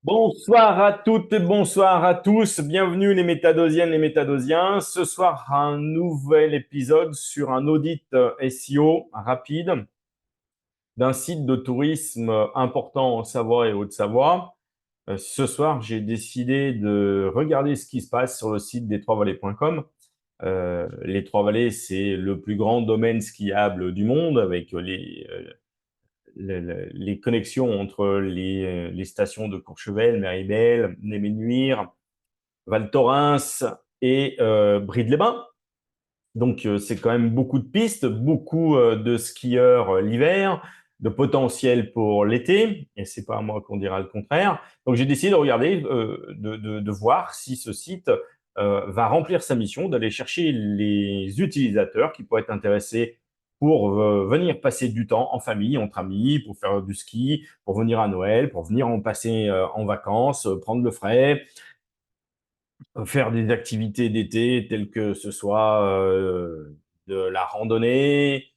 Bonsoir à toutes et bonsoir à tous. Bienvenue les métadosiennes, les métadosiens. Ce soir, un nouvel épisode sur un audit SEO rapide d'un site de tourisme important en Savoie et Haute-Savoie. Ce soir, j'ai décidé de regarder ce qui se passe sur le site des trois-vallées.com. Les Trois-Vallées, c'est le plus grand domaine skiable du monde avec les connexions entre les stations de Courchevel, Méribel, Néménuire, Val Thorens et Bride-les-Bains. Donc, c'est quand même beaucoup de pistes, beaucoup de skieurs l'hiver, de potentiel pour l'été, et c'est pas à moi qu'on dira le contraire. Donc, j'ai décidé de regarder, de voir si ce site va remplir sa mission, d'aller chercher les utilisateurs qui pourraient être intéressés pour venir passer du temps en famille, entre amis, pour faire du ski, pour venir à Noël, pour venir en passer en vacances, prendre le frais, faire des activités d'été telles que ce soit de la randonnée,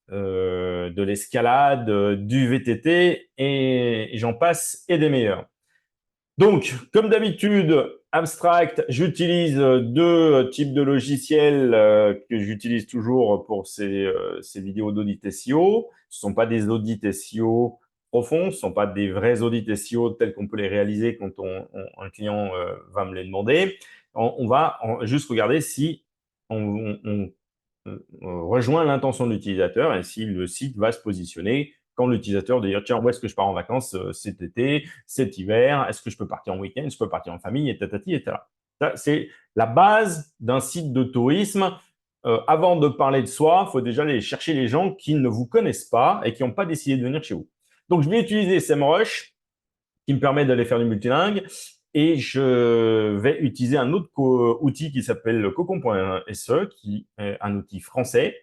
de l'escalade, du VTT et j'en passe et des meilleurs. Donc, comme d'habitude, Abstract, j'utilise deux types de logiciels que j'utilise toujours pour ces vidéos d'audit SEO. Ce ne sont pas des audits SEO profonds, ce ne sont pas des vrais audits SEO tels qu'on peut les réaliser quand un client va me les demander. On va juste regarder si on rejoint l'intention de l'utilisateur et si le site va se positionner quand l'utilisateur va dire, tiens, où est-ce que je pars en vacances cet été, cet hiver, est-ce que je peux partir en week-end, est-ce que je peux partir en famille, et tatati, et tata. Ça, c'est la base d'un site de tourisme. Avant de parler de soi, il faut déjà aller chercher les gens qui ne vous connaissent pas et qui n'ont pas décidé de venir chez vous. Donc, je vais utiliser SEMrush qui me permet d'aller faire du multilingue et je vais utiliser un autre outil qui s'appelle cocon.se, qui est un outil français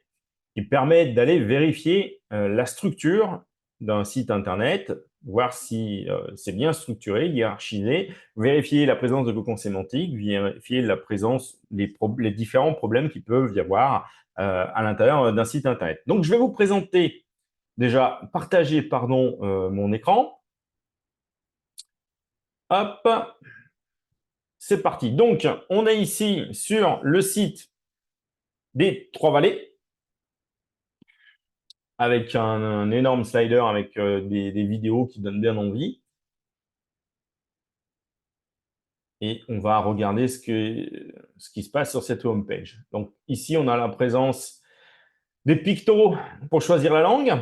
qui permet d'aller vérifier la structure d'un site internet, voir si c'est bien structuré, hiérarchisé, vérifier la présence de cocons sémantiques, vérifier la présence les différents problèmes qui peuvent y avoir à l'intérieur d'un site internet. Donc, je vais vous présenter déjà, partager pardon, mon écran. Hop, c'est parti. Donc, on est ici sur le site des Trois-Vallées avec un énorme slider avec des vidéos qui donnent bien envie. Et on va regarder ce qui se passe sur cette home page. Donc ici, on a la présence des pictos pour choisir la langue.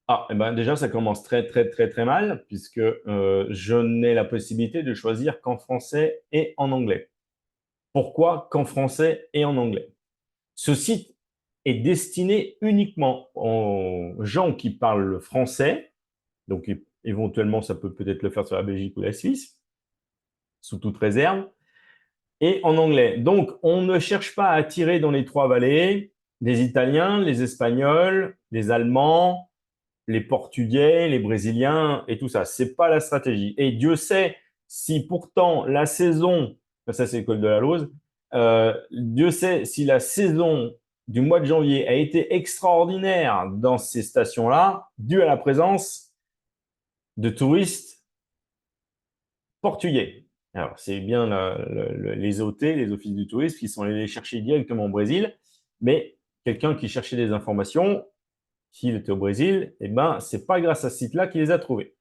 Ah, et ben déjà, ça commence très, très, très, très mal, puisque je n'ai la possibilité de choisir qu'en français et en anglais. Pourquoi qu'en français et en anglais? Ce site est destiné uniquement aux gens qui parlent le français, donc éventuellement, ça peut peut-être le faire sur la Belgique ou la Suisse, sous toute réserve, et en anglais. Donc, on ne cherche pas à attirer dans les Trois-Vallées les Italiens, les Espagnols, les Allemands, les Portugais, les Brésiliens et tout ça. C'est pas la stratégie. Et Dieu sait si pourtant la saison, ça c'est le col de la Lose, Dieu sait si la saison du mois de janvier a été extraordinaire dans ces stations-là, dû à la présence de touristes portugais. Alors, c'est bien les OT, les offices du tourisme, qui sont allés les chercher directement au Brésil, mais quelqu'un qui cherchait des informations, s'il était au Brésil, eh ben, c'est pas grâce à ce site-là qu'il les a trouvés.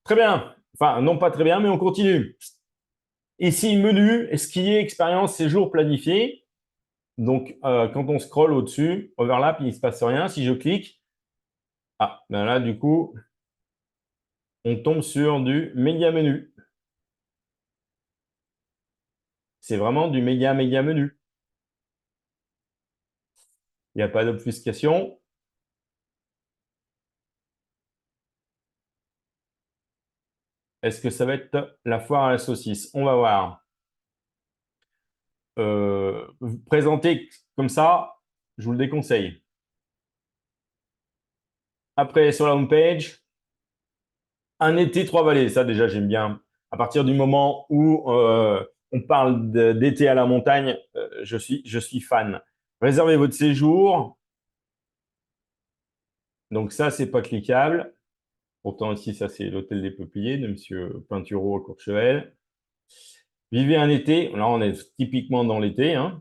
Très bien. Enfin, non pas très bien, mais on continue. Ici, menu, skier, expérience, séjour planifié. Donc, quand on scrolle au-dessus, overlap, il ne se passe rien. Si je clique, ah, ben là, du coup, on tombe sur du méga menu. C'est vraiment du méga menu. Il n'y a pas d'obfuscation. Est-ce que ça va être la foire à la saucisse? On va voir. Présenter comme ça, je vous le déconseille. Après, sur la home page, un été Trois-Vallées. Ça, déjà, j'aime bien. À partir du moment où on parle d'été à la montagne, je suis fan. Réservez votre séjour. Donc ça, c'est pas cliquable. Pourtant, ici, ça, c'est l'hôtel des Peupliers de Monsieur Peintureau à Courchevel. Vivez un été. Là, on est typiquement dans l'été, hein.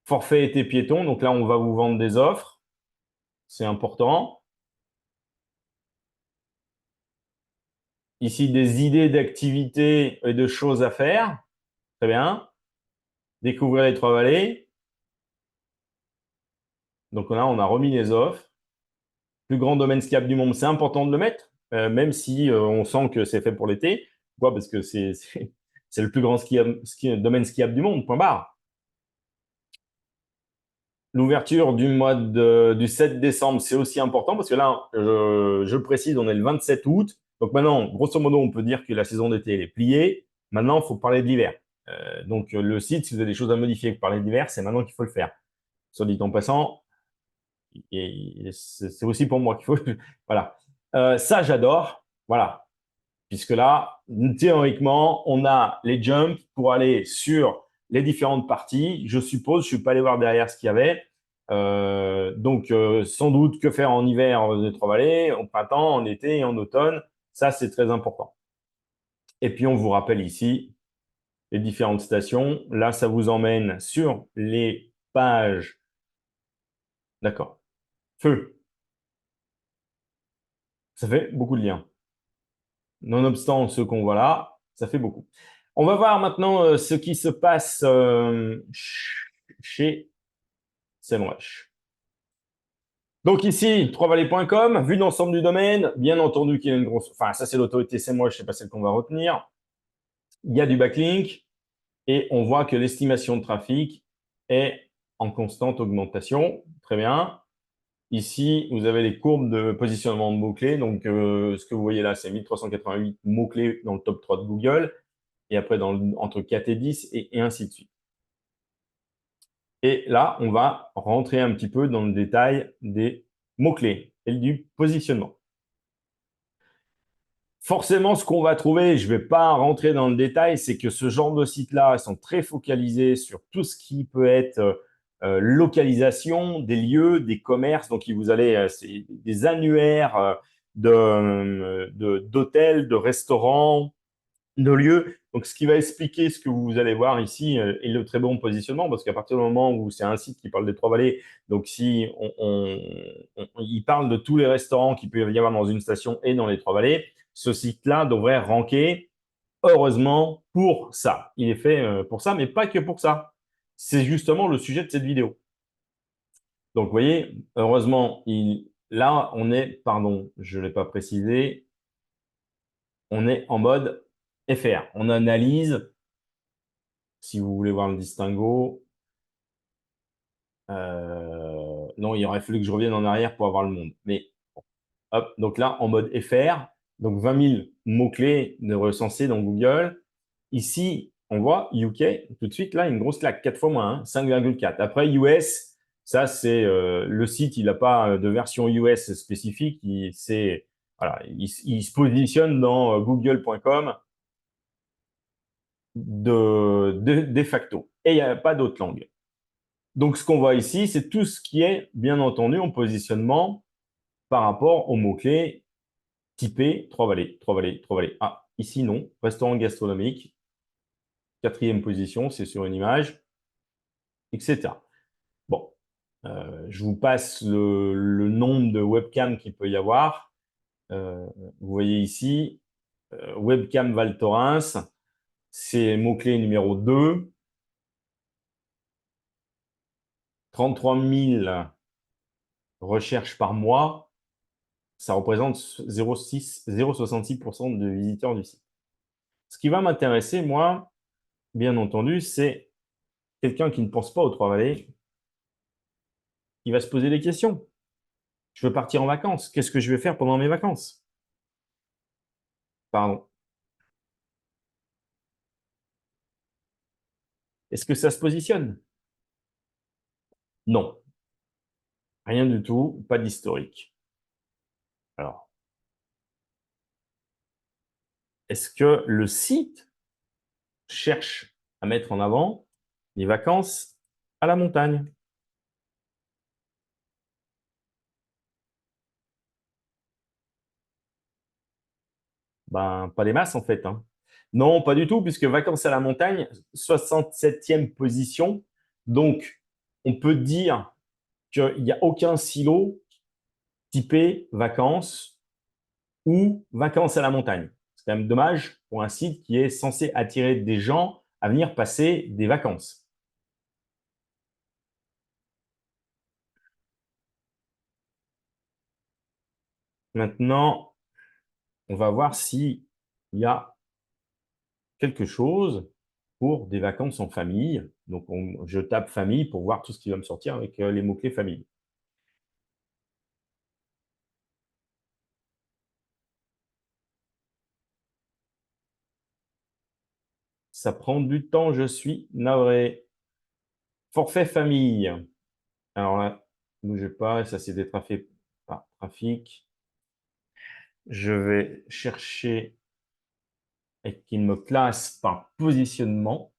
Forfait été piéton. Donc là, on va vous vendre des offres. C'est important. Ici, des idées d'activités et de choses à faire. Très bien. Découvrir les Trois-Vallées. Donc là, on a remis les offres. Plus grand domaine skiable du monde, c'est important de le mettre, même si on sent que c'est fait pour l'été. Pourquoi? Parce que c'est le plus grand domaine skiable du monde, point barre. L'ouverture du 7 décembre, c'est aussi important parce que là, je précise, on est le 27 août. Donc maintenant, grosso modo, on peut dire que la saison d'été, elle est pliée. Maintenant, il faut parler de l'hiver. Donc le site, si vous avez des choses à modifier, pour parler de l'hiver, c'est maintenant qu'il faut le faire. Soit dit en passant, c'est aussi pour moi qu'il faut. Voilà. Ça, j'adore. Voilà. Puisque là, théoriquement, on a les jumps pour aller sur les différentes parties. Je suppose, je ne suis pas allé voir derrière ce qu'il y avait. Donc, sans doute, que faire en hiver des Trois-Vallées, en printemps, en été et en automne. Ça, c'est très important. Et puis, on vous rappelle ici les différentes stations. Là, ça vous emmène sur les pages. D'accord. Feu. Ça fait beaucoup de liens. Nonobstant ce qu'on voit là, ça fait beaucoup. On va voir maintenant ce qui se passe chez SEMrush. Donc ici, troisvallées.com, vue d'ensemble du domaine, bien entendu qu'il y a une grosse... Enfin, ça c'est l'autorité SEMrush, c'est pas celle qu'on va retenir. Il y a du backlink et on voit que l'estimation de trafic est en constante augmentation. Très bien. Ici, vous avez les courbes de positionnement de mots-clés. Donc, ce que vous voyez là, c'est 1388 mots-clés dans le top 3 de Google. Et après, entre 4 et 10, et ainsi de suite. Et là, on va rentrer un petit peu dans le détail des mots-clés et du positionnement. Forcément, ce qu'on va trouver, je ne vais pas rentrer dans le détail, c'est que ce genre de sites-là sont très focalisés sur tout ce qui peut être localisation des lieux, des commerces. Donc, vous allez, c'est des annuaires d'hôtels, de restaurants, de lieux. Donc, ce qui va expliquer ce que vous allez voir ici est le très bon positionnement, parce qu'à partir du moment où c'est un site qui parle des Trois-Vallées, donc si il parle de tous les restaurants qu'il peut y avoir dans une station et dans les Trois-Vallées, ce site-là devrait ranker, heureusement, pour ça. Il est fait pour ça, mais pas que pour ça. C'est justement le sujet de cette vidéo. Donc, vous voyez, heureusement, là, on est, pardon, je ne l'ai pas précisé, on est en mode FR. On analyse, si vous voulez voir le distinguo. Non, il aurait fallu que je revienne en arrière pour avoir le monde. Mais hop, donc là, en mode FR, donc 20 000 mots-clés de recensés dans Google. Ici, on voit UK, tout de suite, là, une grosse claque, 4 fois moins, hein, 5,4. Après, US, ça, c'est le site, il n'a pas de version US spécifique. Voilà, il se positionne dans google.com de facto. Et il n'y a pas d'autre langue. Donc, ce qu'on voit ici, c'est tout ce qui est, bien entendu, en positionnement par rapport aux mots-clés typés Trois-Vallées, Trois-Vallées, Trois-Vallées. Ah, ici, non. Restaurant gastronomique, 4e position, c'est sur une image, etc. Bon, je vous passe le nombre de webcams qu'il peut y avoir. Vous voyez ici, webcam Val Thorens, c'est mot-clé numéro 2. 33 000 recherches par mois, ça représente 0,66% de visiteurs du site. Ce qui va m'intéresser, moi, bien entendu, c'est quelqu'un qui ne pense pas aux Trois-Vallées. Il va se poser des questions. Je veux partir en vacances. Qu'est-ce que je vais faire pendant mes vacances? Pardon. Est-ce que ça se positionne? Non. Rien du tout, pas d'historique. Alors, est-ce que le site cherche à mettre en avant les vacances à la montagne? Ben, pas des masses en fait, hein. Non, pas du tout, puisque vacances à la montagne, 67e position. Donc, on peut dire qu'il n'y a aucun silo typé vacances ou vacances à la montagne. C'est quand même dommage pour un site qui est censé attirer des gens à venir passer des vacances. Maintenant, on va voir s'il y a quelque chose pour des vacances en famille. Donc, je tape famille pour voir tout ce qui va me sortir avec les mots-clés famille. Ça prend du temps, je suis navré. Forfait famille. Alors là, ne bougez pas, ça c'est des trafics par trafic. Je vais chercher et qu'il me classe par positionnement.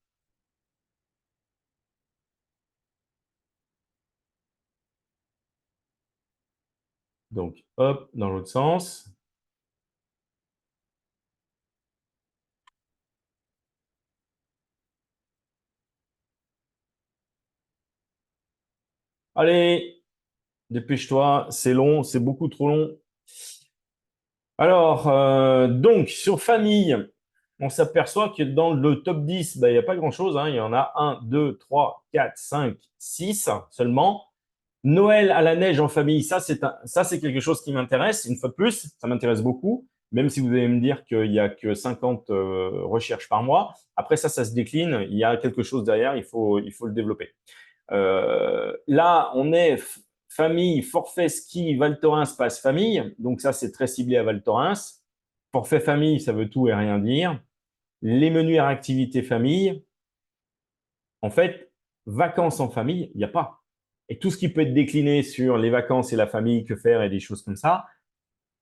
Donc, hop, dans l'autre sens. Allez, dépêche-toi, c'est long, c'est beaucoup trop long. Alors, donc, sur famille, on s'aperçoit que dans le top 10, ben, il n'y a pas grand-chose, hein. Il y en a 1, 2, 3, 4, 5, 6 seulement. Noël à la neige en famille, ça, c'est quelque chose qui m'intéresse. Une fois de plus, ça m'intéresse beaucoup, même si vous allez me dire qu'il n'y a que 50 recherches par mois. Après, ça se décline. Il y a quelque chose derrière, il faut le développer. Là, on est famille, forfait ski, Val Thorens passe famille. Donc ça, c'est très ciblé à Val Thorens. Forfait famille, ça veut tout et rien dire. Les menus à activité famille, en fait, vacances en famille, il n'y a pas. Et tout ce qui peut être décliné sur les vacances et la famille, que faire et des choses comme ça,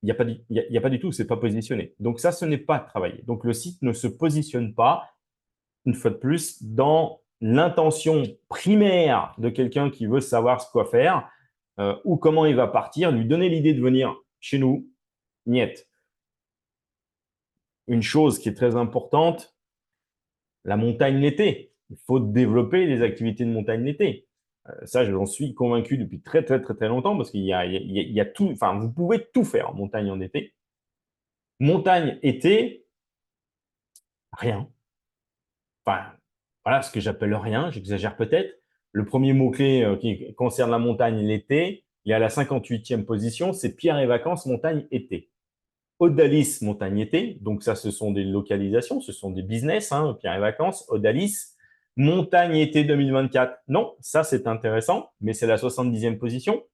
il n'y a, pas du, il y a pas du tout, c'est pas positionné. Donc ça, ce n'est pas travaillé. Donc le site ne se positionne pas, une fois de plus, dans l'intention primaire de quelqu'un qui veut savoir ce quoi faire ou comment il va partir, lui donner l'idée de venir chez nous, niet. Une chose qui est très importante, la montagne l'été. Il faut développer les activités de montagne l'été. Ça, j'en suis convaincu depuis très, très, très, très longtemps parce qu'il y a tout, enfin, vous pouvez tout faire en montagne en été. Montagne été, rien. Enfin, voilà ce que j'appelle rien, j'exagère peut-être. Le premier mot-clé qui concerne la montagne l'été, il est à la 58e position, c'est Pierre et vacances, montagne été. Odalis, montagne été, donc ça, ce sont des localisations, ce sont des business, hein, Pierre et vacances, Odalis. Montagne été 2024, non, ça c'est intéressant, mais c'est la 70e position.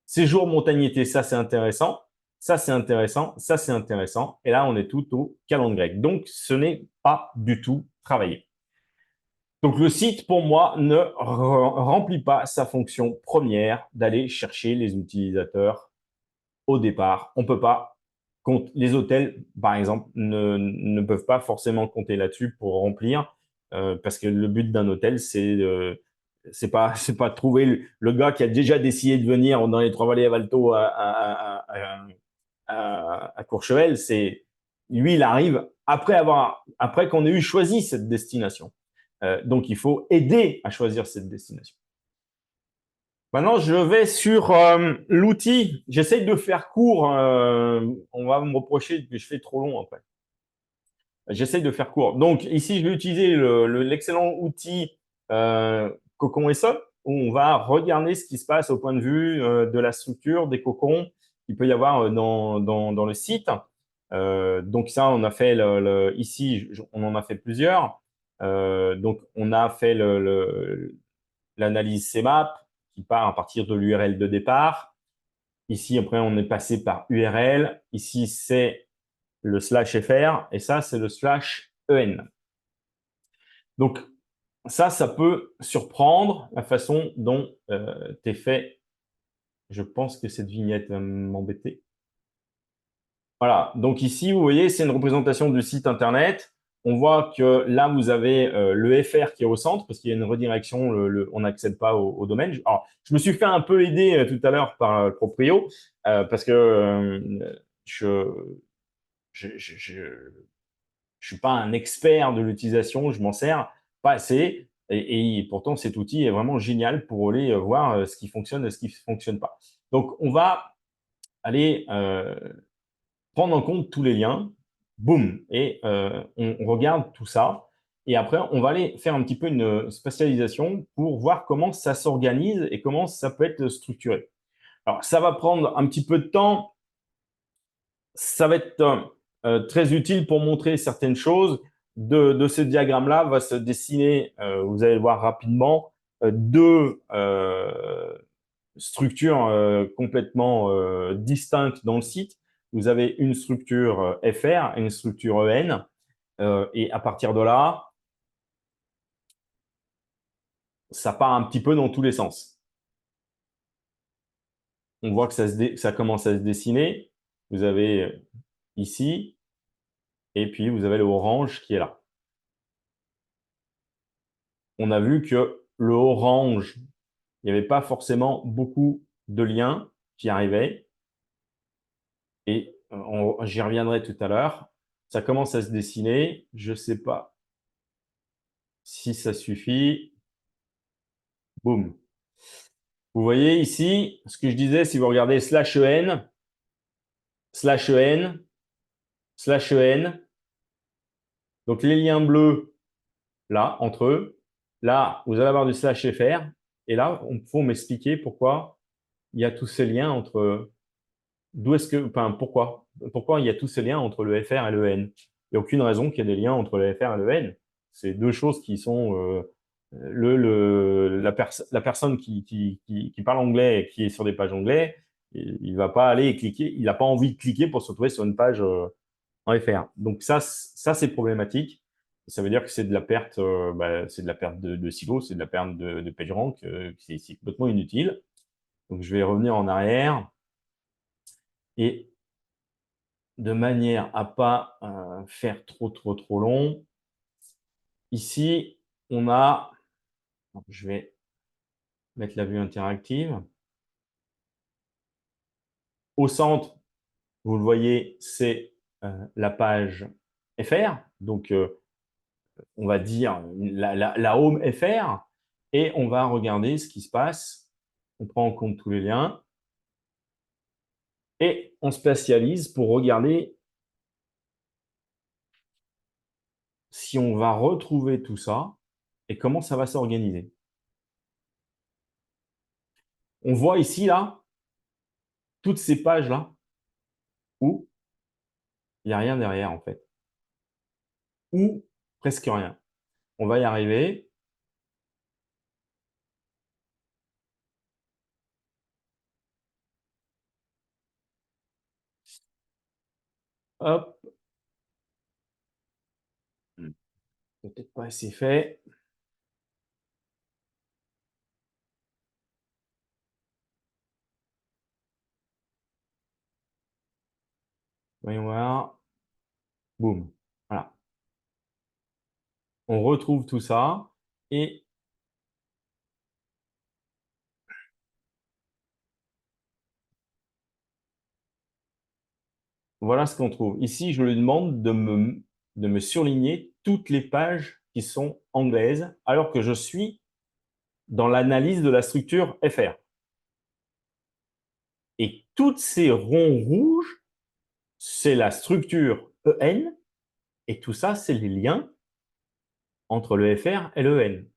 Séjour montagne été, ça c'est intéressant, ça c'est intéressant, ça c'est intéressant. Et là, on est tout au calendrier grec. Donc, ce n'est pas du tout travaillé. Donc, le site, pour moi, ne remplit pas sa fonction première d'aller chercher les utilisateurs au départ. On peut pas. Les hôtels, par exemple, ne peuvent pas forcément compter là-dessus pour remplir, parce que le but d'un hôtel, c'est pas de trouver le gars qui a déjà décidé de venir dans les Trois-Vallées à Valto à Courchevel. C'est lui, il arrive après qu'on ait eu choisi cette destination. Donc, il faut aider à choisir cette destination. Maintenant, je vais sur l'outil. J'essaye de faire court. On va me reprocher que je fais trop long après. J'essaye de faire court. Donc, ici, je vais utiliser l'excellent outil Cocon SO, où on va regarder ce qui se passe au point de vue de la structure des cocons qu'il peut y avoir dans le site. Donc, ça, on a fait ici, on en a fait plusieurs. Donc, on a fait l'analyse CMAP qui part à partir de l'URL de départ. Ici, après, on est passé par URL. Ici, c'est le /fr et ça, c'est le /en. Donc, ça peut surprendre la façon dont tu es fait. Je pense que cette vignette va m'embêter. Voilà, donc ici, vous voyez, c'est une représentation du site Internet. On voit que là, vous avez le FR qui est au centre parce qu'il y a une redirection, on n'accède pas au domaine. Alors, je me suis fait un peu aider tout à l'heure par le proprio parce que je je suis pas un expert de l'utilisation, je m'en sers pas assez. Et pourtant, cet outil est vraiment génial pour aller voir ce qui fonctionne et ce qui ne fonctionne pas. Donc, on va aller prendre en compte tous les liens, boum, et on regarde tout ça. Et après, on va aller faire un petit peu une spatialisation pour voir comment ça s'organise et comment ça peut être structuré. Alors, ça va prendre un petit peu de temps. Ça va être très utile pour montrer certaines choses. De ce diagramme-là va se dessiner, vous allez le voir rapidement, deux structures complètement distinctes dans le site. Vous avez une structure FR et une structure EN. Et à partir de là, ça part un petit peu dans tous les sens. On voit que ça commence à se dessiner. Vous avez ici, et puis vous avez le orange qui est là. On a vu que le orange, il n'y avait pas forcément beaucoup de liens qui arrivaient. Et j'y reviendrai tout à l'heure. Ça commence à se dessiner. Je ne sais pas si ça suffit. Boum. Vous voyez ici, ce que je disais, si vous regardez /en, /en, /en, donc les liens bleus, là, entre eux, là, vous allez avoir du /fr, et là, il faut m'expliquer pourquoi il y a tous ces liens entre. D'où est-ce que, enfin, pourquoi il y a tous ces liens entre le FR et le N? Il n'y a aucune raison qu'il y ait des liens entre le FR et le N. C'est deux choses qui sont la personne qui parle anglais et qui est sur des pages anglais, il va pas aller cliquer, il n'a pas envie de cliquer pour se retrouver sur une page en FR. Donc ça c'est problématique. Ça veut dire que c'est de la perte, c'est de la perte de silo, c'est de la perte de PageRank, c'est complètement inutile. Donc je vais revenir en arrière et de manière à pas faire trop long. Ici, on a, je vais mettre la vue interactive. Au centre, vous le voyez, c'est la page FR. Donc, on va dire la home FR. Et on va regarder ce qui se passe. On prend en compte tous les liens. Et on spatialise pour regarder si on va retrouver tout ça et comment ça va s'organiser. On voit ici, là, toutes ces pages-là où il n'y a rien derrière, en fait. Ou presque rien. On va y arriver. Hop. Peut-être pas assez fait. Voyons voir. Boum. Voilà. On retrouve tout ça. Et voilà ce qu'on trouve. Ici, je lui demande de me surligner toutes les pages qui sont anglaises, alors que je suis dans l'analyse de la structure FR. Et toutes ces ronds rouges, c'est la structure EN, et tout ça, c'est les liens entre le FR et le EN.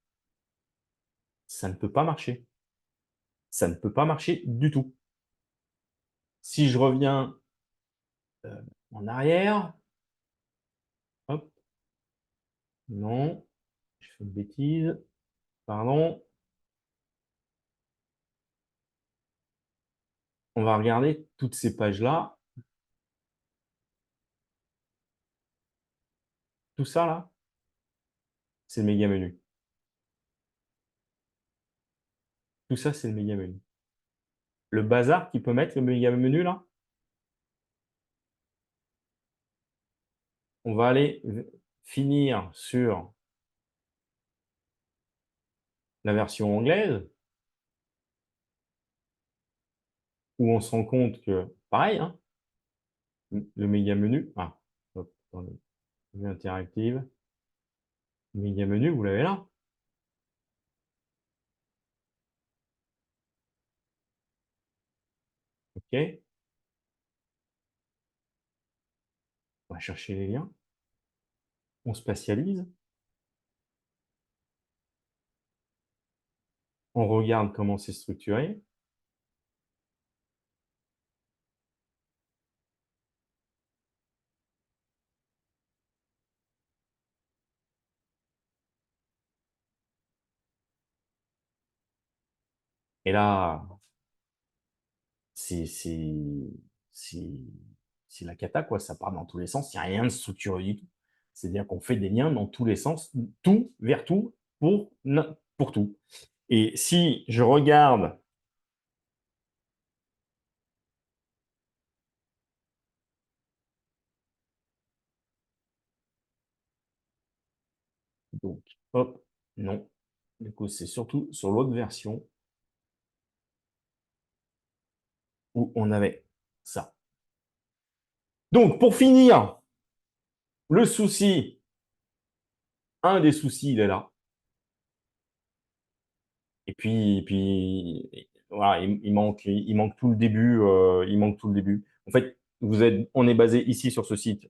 Ça ne peut pas marcher. Ça ne peut pas marcher du tout. Si je reviens en arrière, hop, non, je fais une bêtise, pardon. On va regarder toutes ces pages-là. Tout ça, là, c'est le méga menu. Tout ça, c'est le méga menu. Le bazar qui peut mettre le méga menu, là, on va aller finir sur la version anglaise, où on se rend compte que, pareil, hein, le méga menu. Ah, Attendez, vue interactive. Média menu, vous l'avez là. OK. On va chercher les liens. On spatialise. On regarde comment c'est structuré. Et là, c'est c'est c'est c'est la cata, quoi. Ça part dans tous les sens. Il n'y a rien de structuré du tout. C'est-à-dire qu'on fait des liens dans tous les sens, tout vers tout, pour tout. Et si je regarde, donc, hop, non. Du coup, c'est surtout sur l'autre version où on avait ça. Donc, pour finir, le souci, un des soucis, il est là. Et puis voilà, il manque tout le début, il manque tout le début. En fait, on est basé ici sur ce site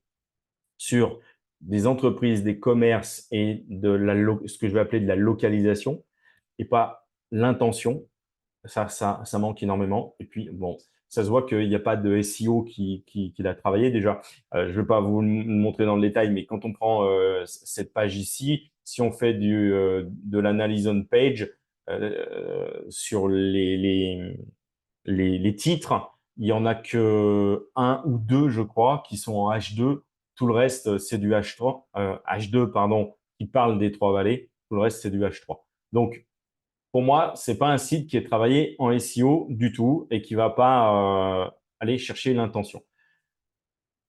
sur des entreprises, des commerces et ce que je vais appeler de la localisation et pas l'intention. Ça manque énormément. Et puis, bon, ça se voit qu'il n'y a pas de SEO qui l'a travaillé déjà. Je ne vais pas vous le montrer dans le détail, mais quand on prend cette page ici, si on fait de l'analyse on page sur les titres, il y en a que un ou deux, je crois, qui sont en H2. Tout le reste, c'est du H3, H2, pardon, qui parle des trois vallées. Tout le reste, c'est du H3. Donc, pour moi, c'est pas un site qui est travaillé en SEO du tout et qui va pas aller chercher l'intention.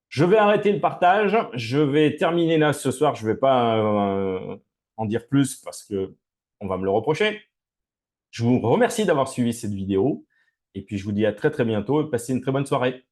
Je vais arrêter le partage. Je vais terminer là ce soir. Je vais pas en dire plus parce que on va me le reprocher. Je vous remercie d'avoir suivi cette vidéo et puis je vous dis à très très bientôt et passez une très bonne soirée.